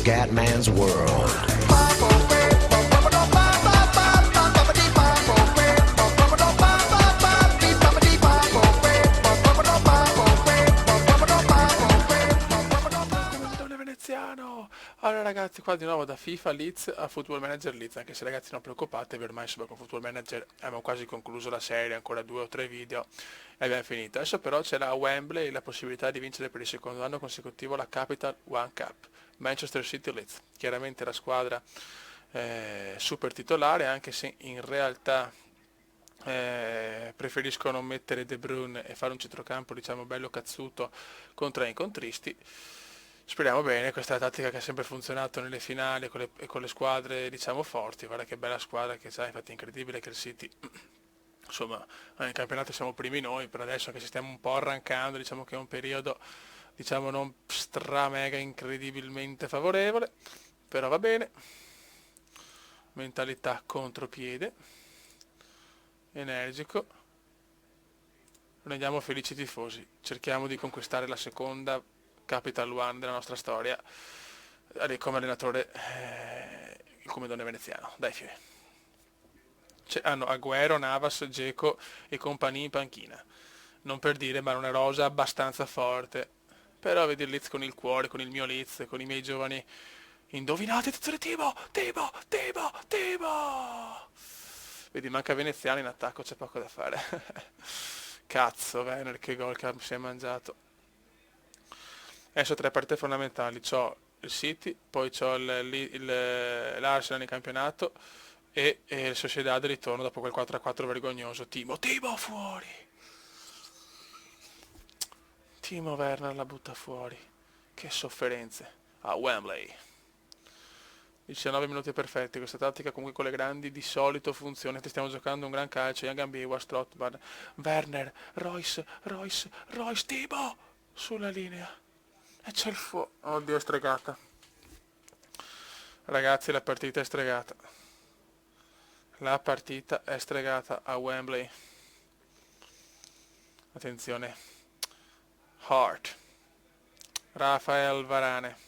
Scatman's World. Veneziano. Allora ragazzi, qua di nuovo da FIFA Leeds a Football Manager Leeds, anche se ragazzi non preoccupatevi, ormai insomma con Football Manager abbiamo quasi concluso la serie, ancora 2 o 3 video e abbiamo finito. Adesso però c'è la Wembley, la possibilità di vincere per il secondo anno consecutivo la Capital One Cup, Manchester City Leeds, chiaramente la squadra super titolare, anche se in realtà preferiscono mettere De Bruyne e fare un centrocampo diciamo bello cazzuto con 3 incontristi. Speriamo bene, questa è la tattica che ha sempre funzionato nelle finali con le squadre diciamo forti. Guarda che bella squadra che c'ha, infatti è incredibile che il City insomma nel campionato siamo primi noi, per adesso che ci stiamo un po' arrancando, diciamo che è un periodo diciamo non stra mega incredibilmente favorevole, però va bene. Mentalità contropiede, energico, rendiamo felici i tifosi, cerchiamo di conquistare la seconda Capital One della nostra storia come allenatore il comandone veneziano. Dai fine. Hanno Agüero, Navas, Dzeko e compagnia in panchina, non per dire, ma una rosa abbastanza forte, però vedi il Leeds con il cuore, con il mio Leeds, con i miei giovani indovinati, attenzione Timo, vedi manca veneziano in attacco, c'è poco da fare. Cazzo Werner, che gol che si è mangiato. Adesso 3 partite fondamentali, c'ho il City, poi c'ho l'Arsenal in campionato e il Sociedad di ritorno dopo quel 4-4 vergognoso. Timo fuori! Timo Werner la butta fuori. Che sofferenze. A Wembley. 19 minuti perfetti, questa tattica comunque con le grandi di solito funziona, stiamo giocando un gran calcio, Jangambiwa, Strottman, Werner, Royce, Timo! Sulla linea. E c'è il fuoco. Oddio, è stregata. Ragazzi, la partita è stregata. La partita è stregata a Wembley. Attenzione. Hart. Rafael Varane.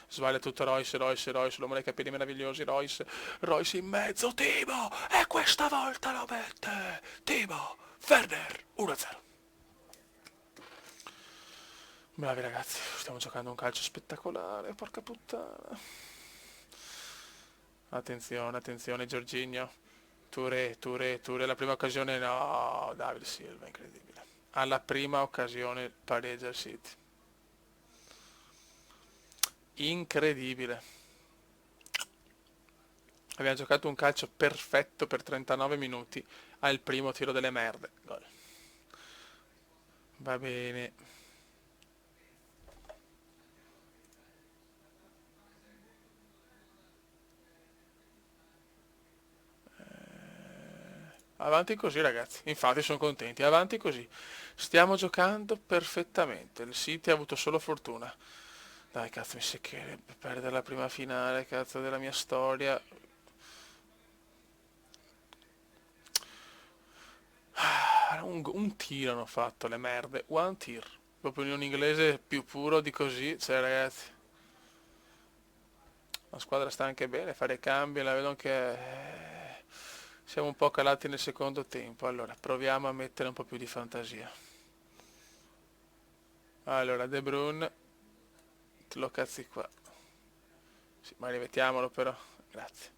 Sbaglia tutto Royce, l'uomo dei capelli meravigliosi, Royce in mezzo, Timo! E questa volta lo mette! Timo! Werner! 1-0. Bravi ragazzi, stiamo giocando un calcio spettacolare, porca puttana. Attenzione, Jorginho. Touré, la prima occasione, no, David Silva, incredibile. Alla prima occasione pareggia il City. Incredibile. Abbiamo giocato un calcio perfetto per 39 minuti al primo tiro delle merde. Gol. Va bene. Avanti così ragazzi, infatti sono contenti, avanti così. Stiamo giocando perfettamente, il City ha avuto solo fortuna. Dai cazzo, mi seccherebbe perdere la prima finale, cazzo, della mia storia. Un tiro hanno fatto le merde, one tear. Proprio in un inglese più puro di così, cioè ragazzi. La squadra sta anche bene, fare cambi, la vedo che siamo un po' calati nel secondo tempo. Allora, proviamo a mettere un po' più di fantasia. Allora, De Bruyne, te lo cazzi qua. Sì, ma rimettiamolo però, grazie.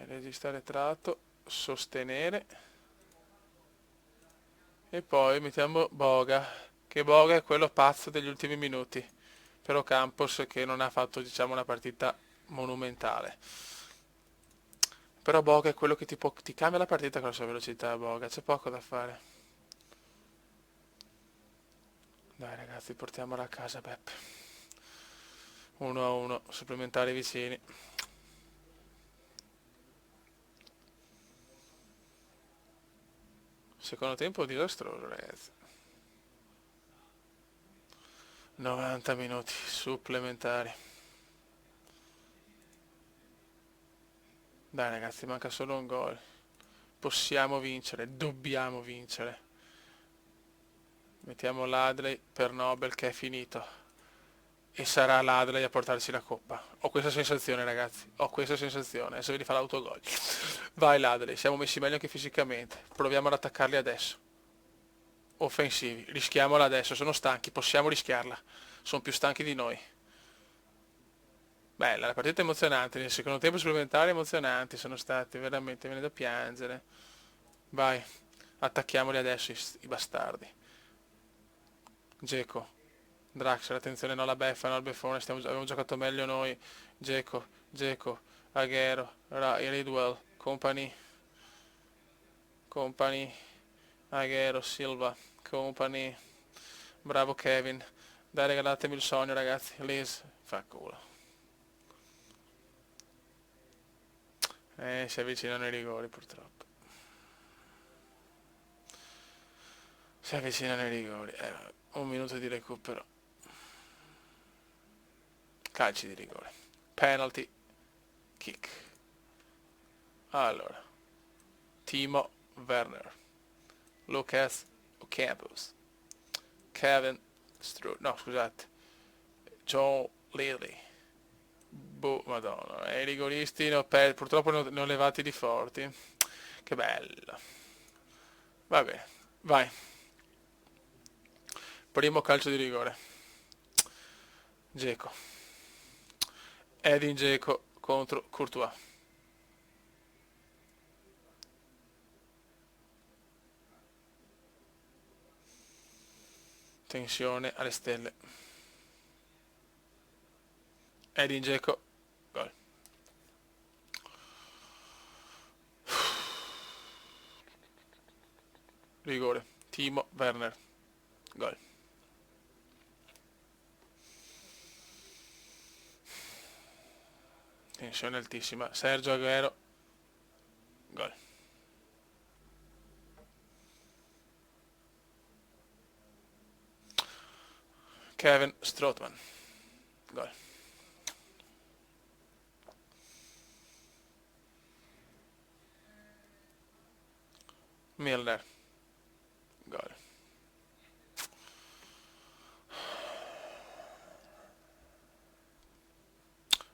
Registrare tratto, sostenere. E poi mettiamo Boga, che Boga è quello pazzo degli ultimi minuti. Però Campos che non ha fatto, diciamo, una partita monumentale. Però Boga è quello che ti cambia la partita con la sua velocità, Boga, c'è poco da fare. Dai ragazzi, portiamola a casa Beppe. 1-1, supplementari vicini. Secondo tempo disastroso ragazzi. 90 minuti supplementari. Dai ragazzi, manca solo un gol. Possiamo vincere, dobbiamo vincere. Mettiamo Ladley per Nobel che è finito. e sarà l'Adley a portarci la coppa. Ho questa sensazione, ragazzi, ho questa sensazione. Adesso vedi fa l'autogol. Vai l'Adley, siamo messi meglio anche fisicamente. Proviamo ad attaccarli adesso. Offensivi, rischiamola adesso, sono stanchi, possiamo rischiarla. Sono più stanchi di noi. Bella, la partita è emozionante, nel secondo tempo supplementare emozionanti sono stati, veramente, viene da piangere. Vai, attacchiamoli adesso i bastardi. Geco, Draxler, attenzione, no la beffa, no il beffone, abbiamo giocato meglio noi. Geco, Aguero, Ridwell, Company, Aguero, Silva, Company, bravo Kevin. Dai, regalatemi il sogno, ragazzi. Liz, fa culo. Si avvicinano i rigori, purtroppo. Si avvicinano i rigori. Vabbè, un minuto di recupero. Calci di rigore. Penalty kick. Allora. Timo Werner. Lucas Ocampos. Kevin Strud. No, scusate. Joe Lilly. Boh, madonna. I rigoristi purtroppo ne ho levati di forti. Che bello. Va bene. Vai. Primo calcio di rigore. Dzeko. Edin Dzeko contro Courtois. Tensione alle stelle. Edin Dzeko, gol. Rigore. Timo Werner, gol. Tensione altissima. Sergio Aguero, gol. Kevin Strootman, gol. Milner, gol.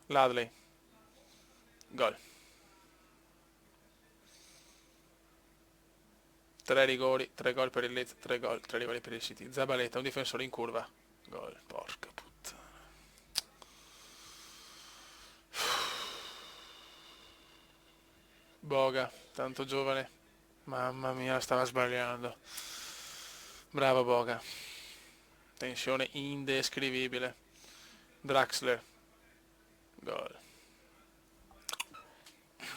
Ladley, gol. 3 rigori, 3 gol per il Leeds, 3 gol, 3 rigori per il City. Zabaleta, un difensore in curva, gol. Porca puttana. Boga, tanto giovane. Mamma mia, stava sbagliando. Bravo Boga. Tensione indescrivibile. Draxler, gol.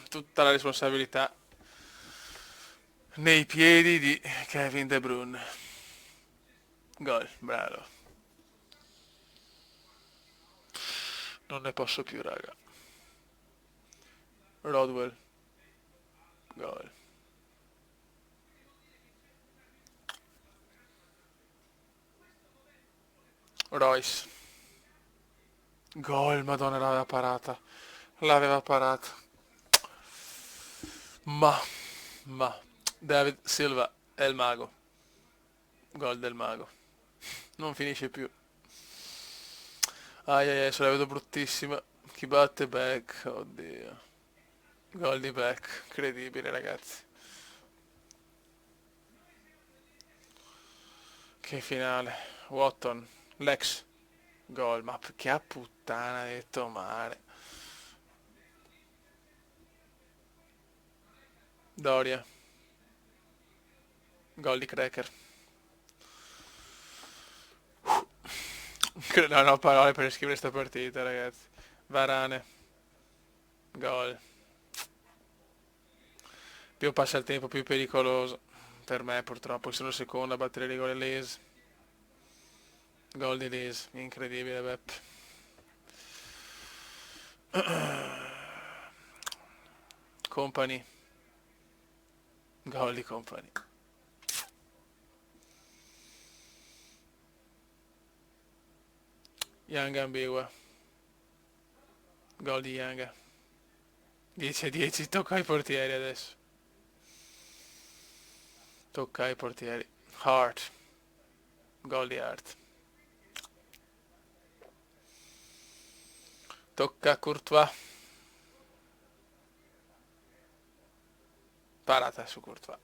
Tutta la responsabilità nei piedi di Kevin De Bruyne. Gol, bravo. Non ne posso più, raga. Rodwell, gol. Royce, gol, madonna, l'aveva parata. L'aveva parata. Ma, David Silva è il mago. Gol del mago. Non finisce più. Ai ai ai, se la vedo bruttissima. Chi batte Beck? Oddio. Gol di Beck. Incredibile, ragazzi. Che finale. Watton. Lex. Gol. Ma che a puttana ha detto male. Doria. Gol di Cracker. Non ho parole per descrivere sta partita, ragazzi. Varane. Gol. Più passa il tempo, più pericoloso. Per me, purtroppo, sono il secondo a battere il rigore Lees. Gol di Lees. Incredibile, Beppe. Company. Gol di Company. Young ambigua. Gol di Young. 10-10, tocca ai portieri adesso. Tocca ai portieri. Hart. Gol di Hart. Tocca a Courtois. Parata su Courtois.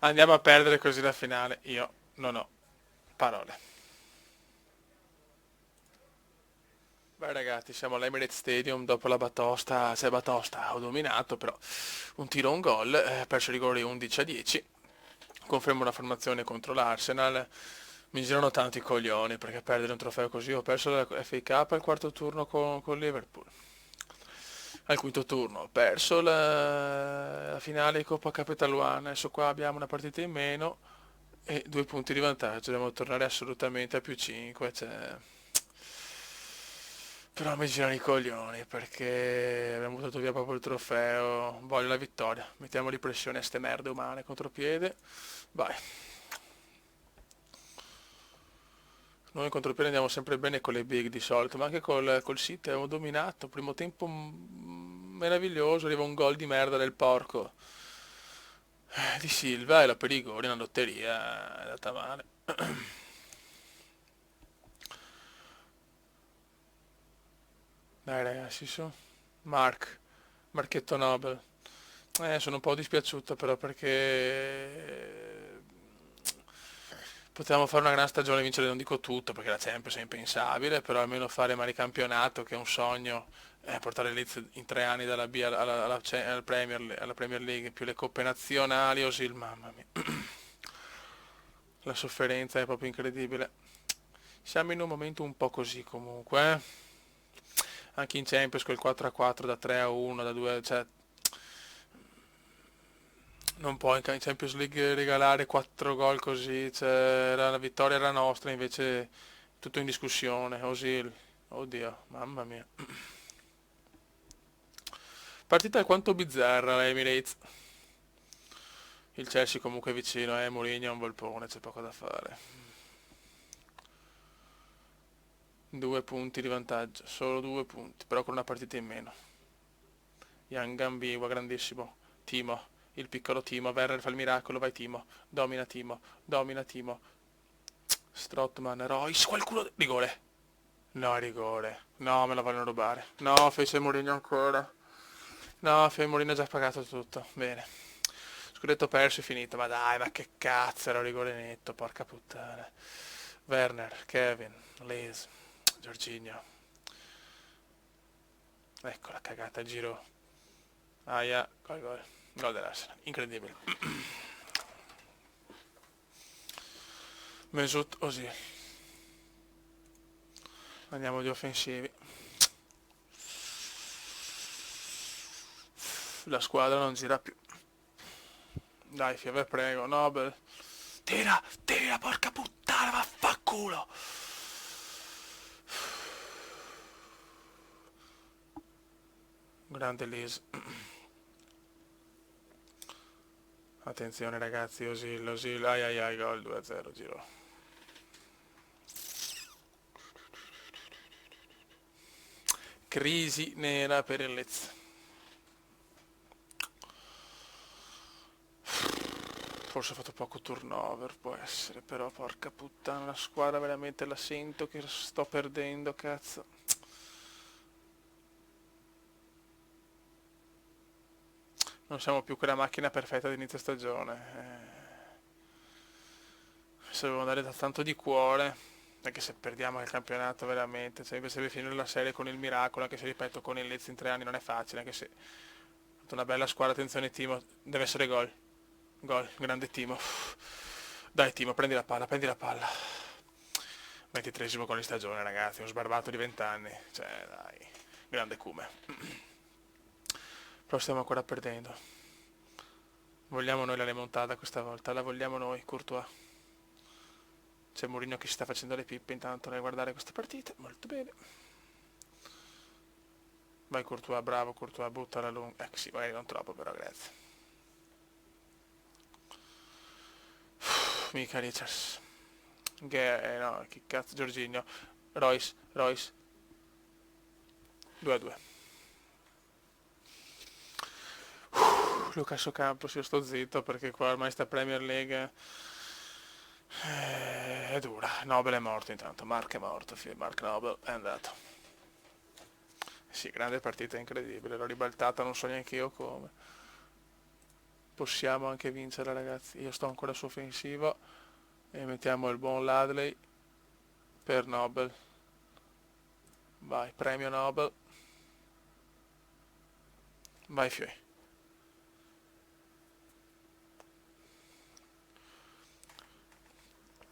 Andiamo a perdere così la finale. Io non ho parole. Beh ragazzi, siamo all'Emirates Stadium dopo la batosta, c'è batosta, ho dominato però un tiro, un gol, perso il rigore 11-10, confermo la formazione contro l'Arsenal, mi girano tanti i coglioni perché perdere un trofeo così, ho perso la FA Cup al quarto turno con Liverpool, al quinto turno ho perso la finale di Coppa Capital One, adesso qua abbiamo una partita in meno e 2 punti di vantaggio, dobbiamo tornare assolutamente a più 5, cioè... Però mi girano i coglioni perché abbiamo buttato via proprio il trofeo. Voglio la vittoria. Mettiamoli pressione a ste merde umane contropiede. Vai. Noi in contropiede andiamo sempre bene con le big di solito, ma anche col City abbiamo dominato. Primo tempo meraviglioso, arriva un gol di merda del porco di Silva e la per i gol, una lotteria, è andata male. Dai ragazzi, su. Marchetto Nobel. Sono un po' dispiaciuto però perché potevamo fare una gran stagione e vincere, non dico tutto perché la Champions è impensabile, però almeno fare mani campionato che è un sogno, portare il Leeds in 3 anni dalla B alla Premier League, più le coppe nazionali, Osil, mamma mia, la sofferenza è proprio incredibile. Siamo in un momento un po' così comunque, eh. Anche in Champions col 4-4 da 3-1, da 2, cioè non puoi in Champions League regalare 4 gol così, cioè, la vittoria era nostra, invece tutto in discussione. Osil, oddio, mamma mia. Partita alquanto bizzarra la Emirates. Il Chelsea comunque è vicino, Mourinho è un volpone, c'è poco da fare. 2 punti di vantaggio, solo 2 punti, però con una partita in meno. Young Gambigua, grandissimo. Timo, il piccolo Timo, Werner fa il miracolo, vai Timo, domina Timo, domina Timo. Strottman, Royce, qualcuno... Rigore. No, rigore. No, me la vogliono rubare. No, fece Mourinho ancora. No, Mourinho ha già pagato tutto. Bene. Scudetto perso e finito. Ma dai, ma che cazzo, era un rigore netto, porca puttana. Werner, Kevin, Liz, Jorginho. Ecco la cagata, giro. Aia, gol, gol. Gol dell'Arsenal. Incredibile. Mesut Özil. Andiamo di offensivi. La squadra non gira più. Dai, Fieve, prego. Nobel. Tira, tira, porca puttana, vaffanculo. Grande Liz. Attenzione ragazzi, Osil, Osil, ai ai ai, gol 2-0, giro. Crisi nera per il Leeds. Forse ho fatto poco turnover, può essere, però porca puttana, la squadra veramente la sento che sto perdendo, cazzo. Non siamo più quella macchina perfetta di inizio stagione. Se devo andare da tanto di cuore, anche se perdiamo il campionato veramente, cioè invece di finire la serie con il miracolo, anche se ripeto con il Leeds in 3 anni non è facile, anche se è stata una bella squadra, attenzione Timo, deve essere gol. Gol, grande Timo. Dai Timo, prendi la palla, prendi la palla. 23esimo con di stagione ragazzi, un sbarbato di 20 anni, cioè dai, grande Cume. Però stiamo ancora perdendo. Vogliamo noi la remontata questa volta, la vogliamo noi, Courtois. C'è Mourinho che si sta facendo le pippe intanto nel guardare questa partita, molto bene. Vai Courtois, bravo Courtois, butta la lunga. Sì, magari non troppo però, grazie. Mica Richards. No, che cazzo, Jorginho. Royce, Royce. 2-2. Lucas Ocampos, io sto zitto perché qua ormai sta Premier League è dura. Nobel è morto intanto, Mark è morto, Mark Nobel è andato. Sì, grande partita, incredibile, l'ho ribaltata, non so neanche io come. Possiamo anche vincere, ragazzi. Io sto ancora su offensivo e mettiamo il buon Ladley per Nobel. Vai, premio Nobel. Vai, Fioi.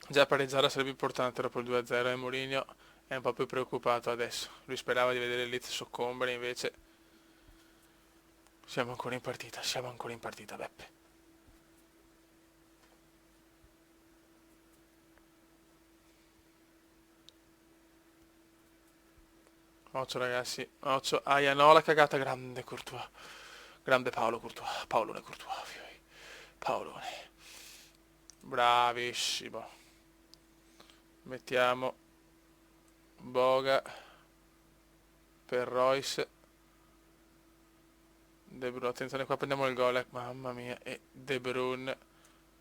Già pareggiare sarebbe importante dopo il 2-0 e Mourinho è un po' più preoccupato adesso. Lui sperava di vedere il Leeds soccombere, invece siamo ancora in partita, Beppe. Occhio ragazzi, occhio, aia no, la cagata, grande Courtois. Grande Paolo Courtois, Paolone Courtois, Fioi. Paolone. Bravissimo. Mettiamo Boga per Royce. De Bruyne, attenzione qua prendiamo il gol, mamma mia, e De Bruyne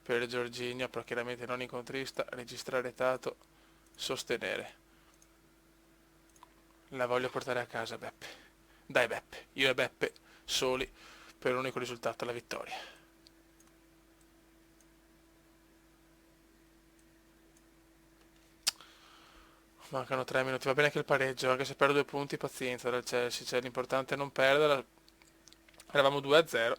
per Jorginho, però chiaramente non incontrista, registrare dato, sostenere. La voglio portare a casa Beppe. Dai Beppe, io e Beppe soli per l'unico risultato, la vittoria. Mancano 3 minuti, va bene anche il pareggio, anche se perdo 2 punti, pazienza dal Chelsea, cioè l'importante è non perderla. Eravamo 2-0.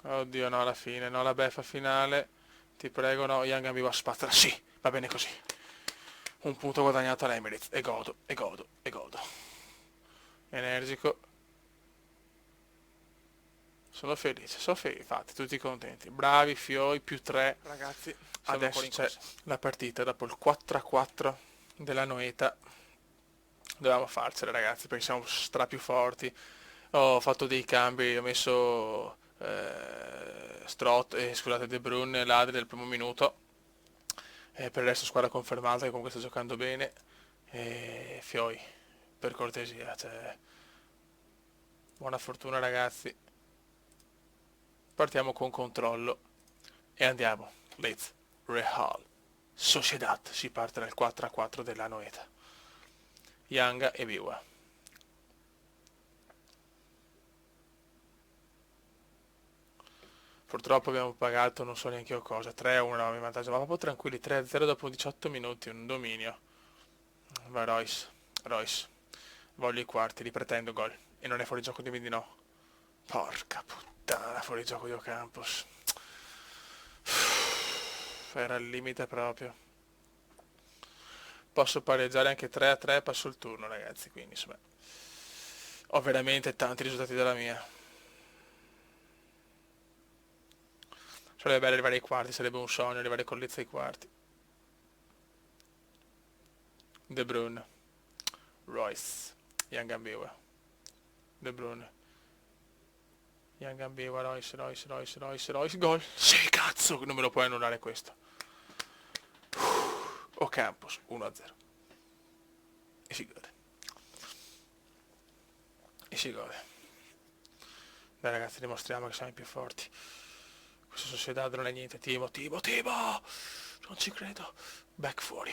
Oddio no, alla fine, no, la beffa finale. Ti prego, no, Young Ambiwa spazzola. Sì, va bene così. Un punto guadagnato all'Emirates. E godo, e godo, e godo. Energico. Sono felice, fate, tutti contenti. Bravi, Fioi, più 3. Ragazzi, adesso c'è la partita dopo il 4-4 della Noeta. Dovevamo farcela, ragazzi, perché siamo stra più forti. Ho fatto dei cambi, ho messo scusate, De Bruyne e Ladri del primo minuto. Per il resto squadra confermata che comunque sta giocando bene. E Fioi, per cortesia, cioè, buona fortuna ragazzi. Partiamo con controllo e andiamo. Let's Real Sociedad. Si parte dal 4-4 della Noeta. Yanga e Biwa. Purtroppo abbiamo pagato non so neanche io cosa, 3-1 eravamo in vantaggio, ma proprio tranquilli, 3-0 dopo 18 minuti, un dominio. Va Royce, Royce, voglio i quarti, li pretendo gol. E non è fuori gioco, dimmi di no. Porca puttana, fuori gioco di Ocampos. Era al limite proprio. Posso pareggiare anche 3-3, passo il turno ragazzi, quindi insomma. Ho veramente tanti risultati dalla mia. Sarebbe bello arrivare ai quarti, sarebbe un sogno arrivare con Lizza ai quarti. De Bruyne, Royce, Young Ambiwa, De Bruyne, Young Ambiwa, Royce, Royce, Royce, Royce, Royce, gol. Sì, cazzo, non me lo puoi annullare questo. Ocampos, 1-0. E si gode. E si gode. Dai ragazzi, dimostriamo che siamo i più forti. Questa società non è niente. Timo, Timo, Timo! Non ci credo. Back fuori.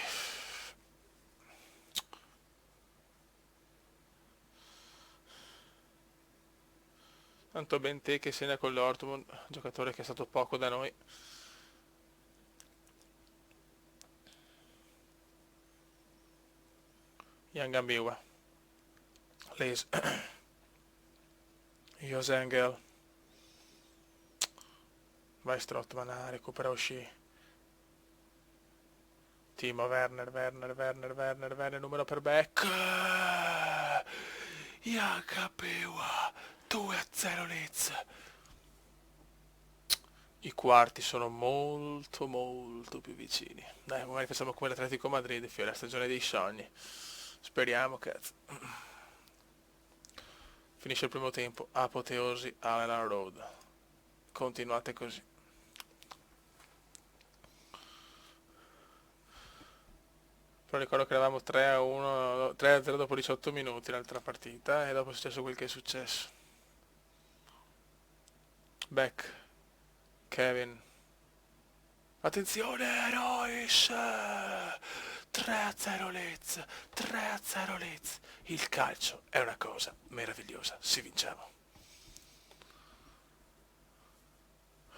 Tanto ben te che segna con l'Ortmund, giocatore che è stato poco da noi. Young Ambiwa. Les. Josengel. Vai Strottman, recupera Usci. Timo, Werner, Werner, Werner, Werner, Werner, numero per Beck. Yakapewa, 2-0 Leeds. I quarti sono molto molto più vicini. Dai, magari facciamo come l'Atletico Madrid, la stagione dei sogni. Speriamo, cazzo. Finisce il primo tempo, apoteosi Allen Road. Continuate così. Però ricordo che eravamo 3-1, 3-0 dopo 18 minuti l'altra partita e dopo è successo quel che è successo. Beck, Kevin, Attenzione, Royce! 3-0 Leeds, 3-0 Leeds. Il calcio è una cosa meravigliosa, si vinciamo.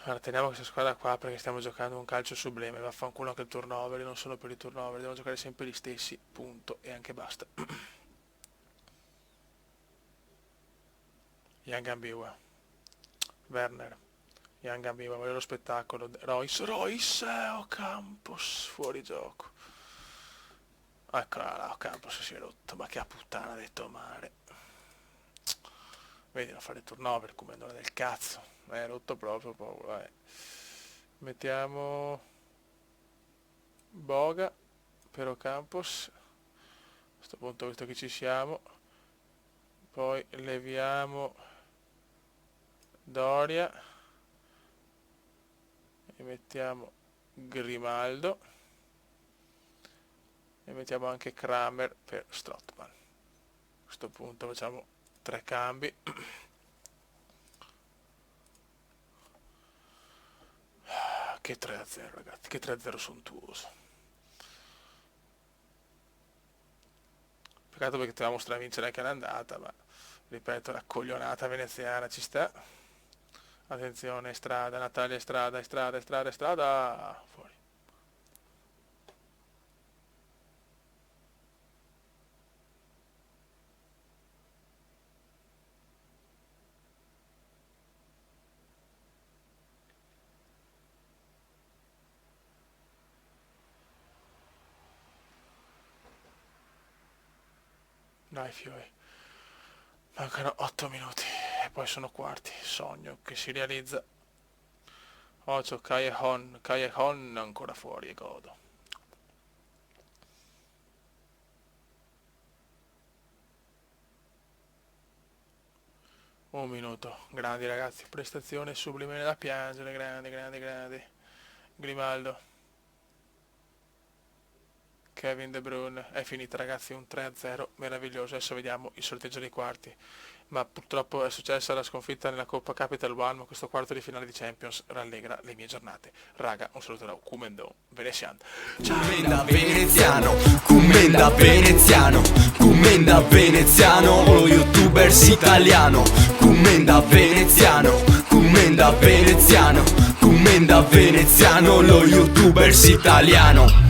Allora, teniamo questa squadra qua perché stiamo giocando un calcio sublime, vaffanculo anche il turnover, io non sono per i turnover, devo giocare sempre gli stessi, punto, e anche basta. Young Ambiwa, Werner, Young Ambiwa, voglio lo spettacolo, Royce, Campos, fuori gioco. Eccola là, Campos si è rotto, ma che puttana, ha detto male. Vedi, non fare il turnover, come non è del cazzo, è rotto proprio, vai. Mettiamo Boga per Campos, a questo punto visto che ci siamo, poi leviamo Doria e mettiamo Grimaldo e mettiamo anche Kramer per Strootman. A questo punto facciamo 3 cambi. Che 3-0 ragazzi, che 3-0 sontuoso. Peccato perché dovevamo stravincere anche l'andata, ma ripeto, la coglionata veneziana ci sta. Attenzione, strada, Natalia, strada, fuori. Dai fioi, mancano 8 minuti e poi sono quarti, sogno che si realizza. Ocio, Callejon ancora fuori e godo. Un minuto, grandi ragazzi, prestazione sublime da piangere, grandi. Grimaldo. Kevin De Bruyne, è finita ragazzi, un 3-0 meraviglioso, adesso vediamo il sorteggio dei quarti, ma purtroppo è successa la sconfitta nella Coppa Capital One, ma questo quarto di finale di Champions rallegra le mie giornate. Raga, un saluto da Kumendo, Venetian. Commenda veneziano, commenda veneziano, commenda veneziano, lo youtubers italiano, commenda veneziano, commenda veneziano, commenda veneziano, lo youtubers italiano.